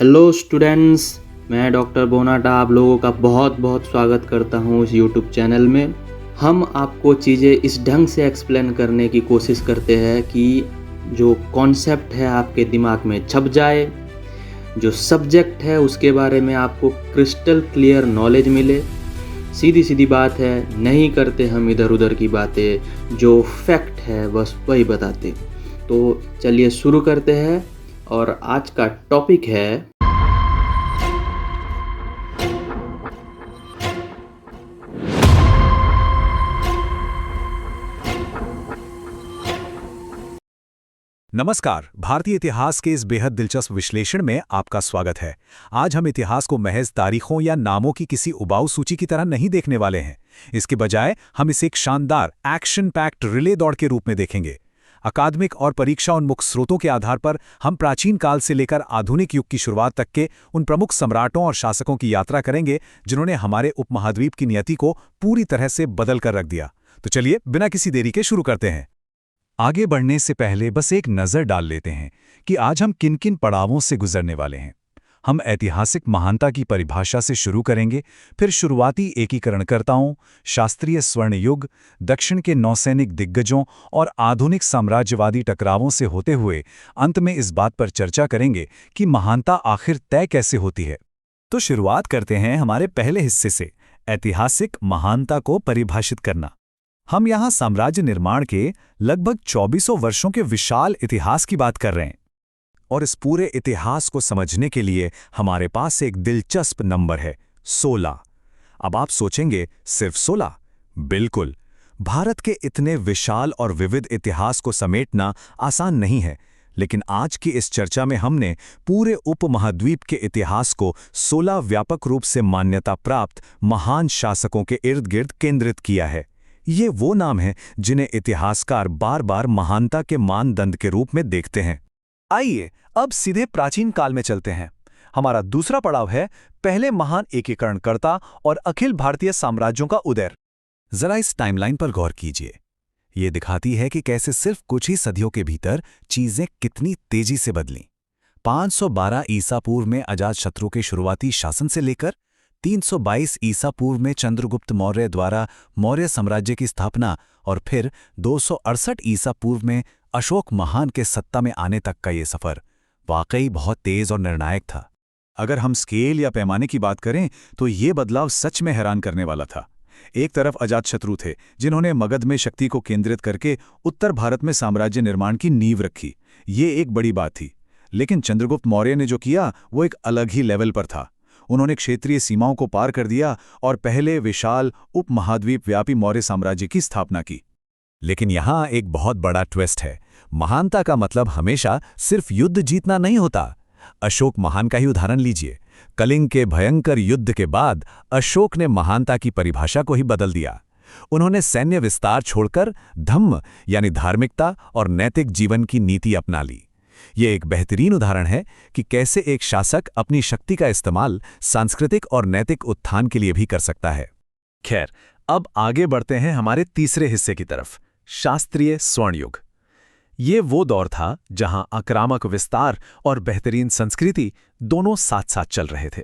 Hello students. मैं doctor बोनाटा आप लोगों का बहुत बहुत स्वागत करता हूँ इस यूट्यूब चैनल में। हम आपको चीज़ें इस ढंग से एक्सप्लेन करने की कोशिश करते हैं कि जो कॉन्सेप्ट है आपके दिमाग में छप जाए, जो सब्जेक्ट है उसके बारे में आपको क्रिस्टल क्लियर नॉलेज मिले। सीधी सीधी बात है, नहीं करते हम इधर उधर की बातें, जो फैक्ट है बस वही बताते। तो चलिए शुरू करते हैं और आज का टॉपिक है नमस्कार। भारतीय इतिहास के इस बेहद दिलचस्प विश्लेषण में आपका स्वागत है। आज हम इतिहास को महज तारीखों या नामों की किसी उबाऊ सूची की तरह नहीं देखने वाले हैं। इसके बजाय हम इसे एक शानदार एक्शन पैक्ड रिले दौड़ के रूप में देखेंगे। अकादमिक और परीक्षा उन्मुख स्रोतों के आधार पर हम प्राचीन काल से लेकर आधुनिक युग की शुरुआत तक के उन प्रमुख सम्राटों और शासकों की यात्रा करेंगे जिन्होंने हमारे उपमहाद्वीप की नियति को पूरी तरह से बदल कर रख दिया। तो चलिए बिना किसी देरी के शुरू करते हैं। आगे बढ़ने से पहले बस एक नज़र डाल लेते हैं कि आज हम किन किन पड़ावों से गुजरने वाले हैं। हम ऐतिहासिक महानता की परिभाषा से शुरू करेंगे, फिर शुरुआती एकीकरणकर्ताओं, शास्त्रीय स्वर्ण युग, दक्षिण के नौसैनिक दिग्गजों और आधुनिक साम्राज्यवादी टकरावों से होते हुए अंत में इस बात पर चर्चा करेंगे कि महानता आखिर तय कैसे होती है। तो शुरुआत करते हैं हमारे पहले हिस्से से, ऐतिहासिक महानता को परिभाषित करना। हम यहाँ साम्राज्य निर्माण के लगभग 2400 वर्षों के विशाल इतिहास की बात कर रहे हैं, और इस पूरे इतिहास को समझने के लिए हमारे पास एक दिलचस्प नंबर है, 16। अब आप सोचेंगे सिर्फ 16? बिल्कुल। भारत के इतने विशाल और विविध इतिहास को समेटना आसान नहीं है, लेकिन आज की इस चर्चा में हमने पूरे उपमहाद्वीप के इतिहास को 16 व्यापक रूप से मान्यता प्राप्त महान शासकों के इर्द गिर्द केंद्रित किया है। ये वो नाम हैं जिन्हें इतिहासकार बार बार महानता के मानदंड के रूप में देखते हैं। आइए अब सीधे प्राचीन काल में चलते हैं। हमारा दूसरा पड़ाव है पहले महान एकीकरणकर्ता और अखिल भारतीय साम्राज्यों का उदय। जरा इस टाइमलाइन पर गौर कीजिए। ये दिखाती है कि कैसे सिर्फ कुछ ही सदियों के भीतर चीजें कितनी तेजी से बदलीं। 512 ईसा पूर्व में अजातशत्रु के शुरुआती शासन से लेकर 322 ईसा पूर्व में चंद्रगुप्त मौर्य द्वारा मौर्य साम्राज्य की स्थापना और फिर 268 ईसा पूर्व में अशोक महान के सत्ता में आने तक का ये सफर वाकई बहुत तेज और निर्णायक था। अगर हम स्केल या पैमाने की बात करें तो ये बदलाव सच में हैरान करने वाला था। एक तरफ अजातशत्रु थे जिन्होंने मगध में शक्ति को केंद्रित करके उत्तर भारत में साम्राज्य निर्माण की नींव रखी। ये एक बड़ी बात थी। लेकिन चंद्रगुप्त मौर्य ने जो किया वो एक अलग ही लेवल पर था। उन्होंने क्षेत्रीय सीमाओं को पार कर दिया और पहले विशाल उपमहाद्वीप व्यापी मौर्य साम्राज्य की स्थापना की। लेकिन यहाँ एक बहुत बड़ा ट्विस्ट है। महानता का मतलब हमेशा सिर्फ युद्ध जीतना नहीं होता। अशोक महान का ही उदाहरण लीजिए। कलिंग के भयंकर युद्ध के बाद अशोक ने महानता की परिभाषा को ही बदल दिया। उन्होंने सैन्य विस्तार छोड़कर धम्म यानी धार्मिकता और नैतिक जीवन की नीति अपना ली। ये एक बेहतरीन उदाहरण है कि कैसे एक शासक अपनी शक्ति का इस्तेमाल सांस्कृतिक और नैतिक उत्थान के लिए भी कर सकता है। खैर, अब आगे बढ़ते हैं हमारे तीसरे हिस्से की तरफ, शास्त्रीय स्वर्ण युग। ये वो दौर था जहां आक्रामक विस्तार और बेहतरीन संस्कृति दोनों साथ साथ चल रहे थे।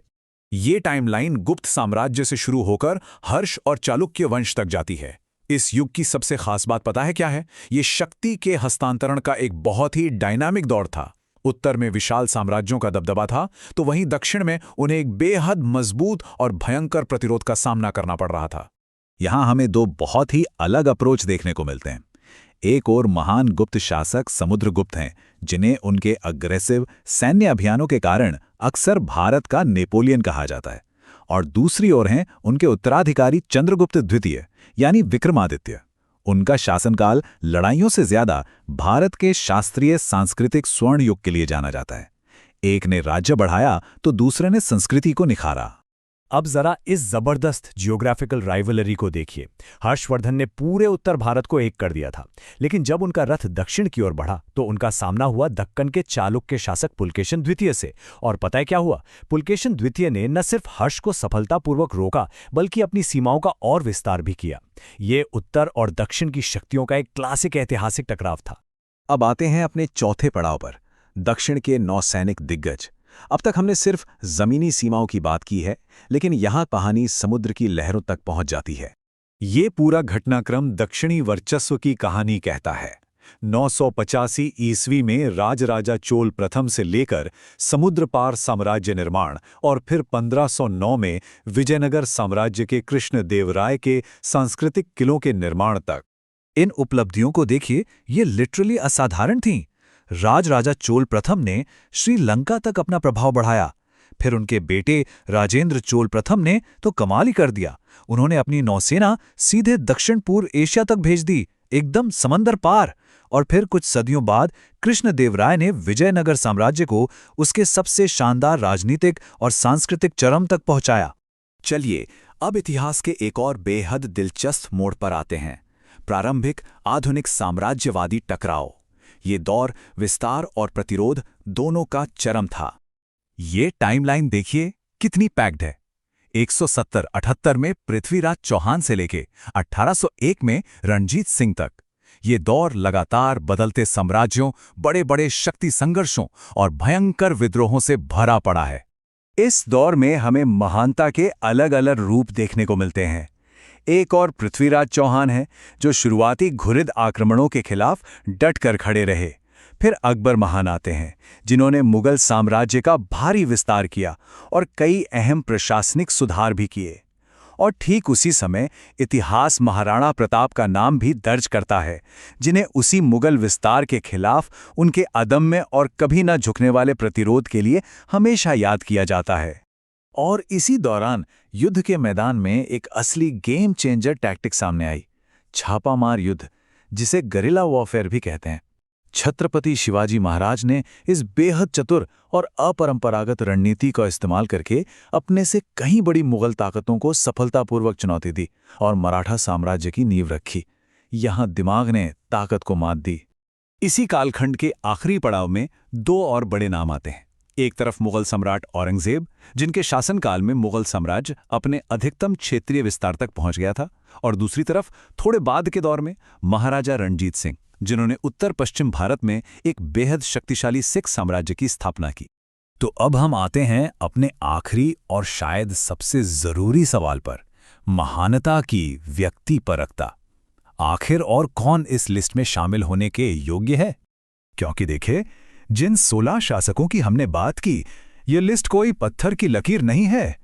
ये टाइमलाइन गुप्त साम्राज्य से शुरू होकर हर्ष और चालुक्य वंश तक जाती है। इस युग की सबसे खास बात पता है क्या है? ये शक्ति के हस्तांतरण का एक बहुत ही डायनामिक दौर था। उत्तर में विशाल साम्राज्यों का दबदबा था, तो वहीं दक्षिण में उन्हें एक बेहद मजबूत और भयंकर प्रतिरोध का सामना करना पड़ रहा था। यहाँ हमें दो बहुत ही अलग अप्रोच देखने को मिलते हैं। एक और महान गुप्त शासक समुद्रगुप्त हैं, जिन्हें उनके अग्रेसिव सैन्य अभियानों के कारण अक्सर भारत का नेपोलियन कहा जाता है, और दूसरी ओर हैं उनके उत्तराधिकारी चंद्रगुप्त द्वितीय यानी विक्रमादित्य। उनका शासनकाल लड़ाइयों से ज्यादा भारत के शास्त्रीय सांस्कृतिक स्वर्ण युग के लिए जाना जाता है। एक ने राज्य बढ़ाया तो दूसरे ने संस्कृति को निखारा। अब जरा इस जबरदस्त जियोग्राफिकल राइवलरी को देखिए। हर्षवर्धन ने पूरे उत्तर भारत को एक कर दिया था, लेकिन जब उनका रथ दक्षिण की ओर बढ़ा तो उनका सामना हुआ दक्कन के चालुक्य शासक पुलकेशन द्वितीय से। और पता है क्या हुआ? पुलकेशन द्वितीय ने न सिर्फ हर्ष को सफलतापूर्वक रोका, बल्कि अपनी सीमाओं का और विस्तार भी किया। ये उत्तर और दक्षिण की शक्तियों का एक क्लासिक ऐतिहासिक टकराव था। अब आते हैं अपने चौथे पड़ाव पर, दक्षिण के नौसैनिक दिग्गज। अब तक हमने सिर्फ जमीनी सीमाओं की बात की है, लेकिन यहाँ कहानी समुद्र की लहरों तक पहुंच जाती है। ये पूरा घटनाक्रम दक्षिणी वर्चस्व की कहानी कहता है। 985 ईस्वी में राजराजा चोल प्रथम से लेकर समुद्र पार साम्राज्य निर्माण और फिर 1509 में विजयनगर साम्राज्य के कृष्णदेवराय के सांस्कृतिक किलों के निर्माण तक। इन उपलब्धियों को देखिए, ये लिटरली असाधारण थीं। राजराजा चोल प्रथम ने श्रीलंका तक अपना प्रभाव बढ़ाया। फिर उनके बेटे राजेंद्र चोल प्रथम ने तो कमाल ही कर दिया। उन्होंने अपनी नौसेना सीधे दक्षिण पूर्व एशिया तक भेज दी, एकदम समंदर पार। और फिर कुछ सदियों बाद कृष्णदेवराय ने विजयनगर साम्राज्य को उसके सबसे शानदार राजनीतिक और सांस्कृतिक चरम तक पहुंचाया। चलिए अब इतिहास के एक और बेहद दिलचस्प मोड़ पर आते हैं, प्रारंभिक आधुनिक साम्राज्यवादी टकराव। ये दौर विस्तार और प्रतिरोध दोनों का चरम था। ये टाइमलाइन देखिए कितनी पैक्ड है। 170-78 में पृथ्वीराज चौहान से लेके 1801 में रणजीत सिंह तक। ये दौर लगातार बदलते साम्राज्यों, बड़े बड़े शक्ति संघर्षों और भयंकर विद्रोहों से भरा पड़ा है। इस दौर में हमें महानता के अलग अलग रूप देखने को मिलते हैं। एक और पृथ्वीराज चौहान है, जो शुरुआती घुरिद आक्रमणों के खिलाफ डट कर खड़े रहे। फिर अकबर महान आते हैं, जिन्होंने मुगल साम्राज्य का भारी विस्तार किया और कई अहम प्रशासनिक सुधार भी किए। और ठीक उसी समय इतिहास महाराणा प्रताप का नाम भी दर्ज करता है, जिन्हें उसी मुगल विस्तार के खिलाफ उनके अदम्य और कभी न झुकने वाले प्रतिरोध के लिए हमेशा याद किया जाता है। और इसी दौरान युद्ध के मैदान में एक असली गेम चेंजर टैक्टिक सामने आई, छापामार युद्ध, जिसे गरिला वॉरफेयर भी कहते हैं। छत्रपति शिवाजी महाराज ने इस बेहद चतुर और अपरंपरागत रणनीति का इस्तेमाल करके अपने से कहीं बड़ी मुगल ताकतों को सफलतापूर्वक चुनौती दी और मराठा साम्राज्य की नींव रखी। यहां दिमाग ने ताकत को मात दी। इसी कालखंड के आखिरी पड़ाव में दो और बड़े नाम आते हैं। एक तरफ मुगल सम्राट औरंगजेब, जिनके शासनकाल में मुगल साम्राज्य अपने अधिकतम क्षेत्रीय विस्तार तक पहुंच गया था, और दूसरी तरफ थोड़े बाद के दौर में महाराजा रणजीत सिंह, जिन्होंने उत्तर पश्चिम भारत में एक बेहद शक्तिशाली सिख साम्राज्य की स्थापना की। तो अब हम आते हैं अपने आखिरी और शायद सबसे जरूरी सवाल पर, महानता की व्यक्तिपरकता। आखिर और कौन इस लिस्ट में शामिल होने के योग्य है? क्योंकि देखिए, जिन 16 शासकों की हमने बात की, ये लिस्ट कोई पत्थर की लकीर नहीं है।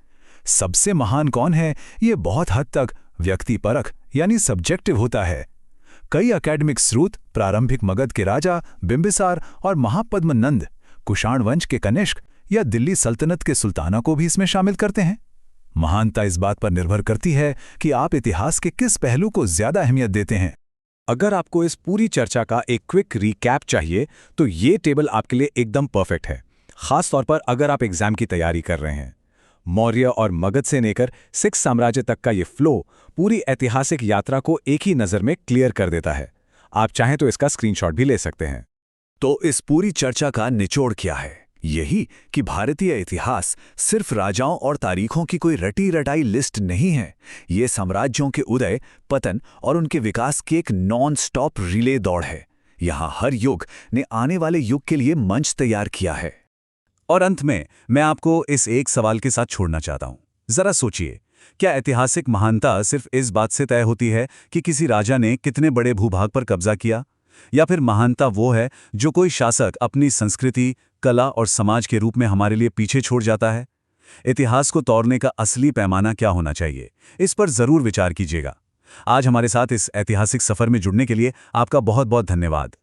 सबसे महान कौन है, ये बहुत हद तक व्यक्तिपरक यानी सब्जेक्टिव होता है। कई एकेडमिक स्रोत प्रारंभिक मगध के राजा बिंबिसार और महापद्म नंद, कुषाण वंश के कनिष्क या दिल्ली सल्तनत के सुल्ताना को भी इसमें शामिल करते हैं। महानता इस बात पर निर्भर करती है कि आप इतिहास के किस पहलू को ज्यादा अहमियत देते हैं। अगर आपको इस पूरी चर्चा का एक क्विक रिकैप चाहिए, तो ये टेबल आपके लिए एकदम परफेक्ट है, खास तौर पर अगर आप एग्जाम की तैयारी कर रहे हैं। मौर्य और मगध से लेकर सिख साम्राज्य तक का ये फ्लो पूरी ऐतिहासिक यात्रा को एक ही नज़र में क्लियर कर देता है। आप चाहें तो इसका स्क्रीनशॉट भी ले सकते हैं। तो इस पूरी चर्चा का निचोड़ क्या है? यही कि भारतीय इतिहास सिर्फ राजाओं और तारीखों की कोई रटी रटाई लिस्ट नहीं है। ये साम्राज्यों के उदय, पतन और उनके विकास की एक नॉन स्टॉप रिले दौड़ है। यहाँ हर युग ने आने वाले युग के लिए मंच तैयार किया है। और अंत में मैं आपको इस एक सवाल के साथ छोड़ना चाहता हूं। जरा सोचिए, क्या ऐतिहासिक महानता सिर्फ इस बात से तय होती है कि किसी राजा ने कितने बड़े भूभाग पर कब्जा किया, या फिर महानता वो है जो कोई शासक अपनी संस्कृति, कला और समाज के रूप में हमारे लिए पीछे छोड़ जाता है? इतिहास को तौलने का असली पैमाना क्या होना चाहिए, इस पर जरूर विचार कीजिएगा। आज हमारे साथ इस ऐतिहासिक सफर में जुड़ने के लिए आपका बहुत बहुत धन्यवाद।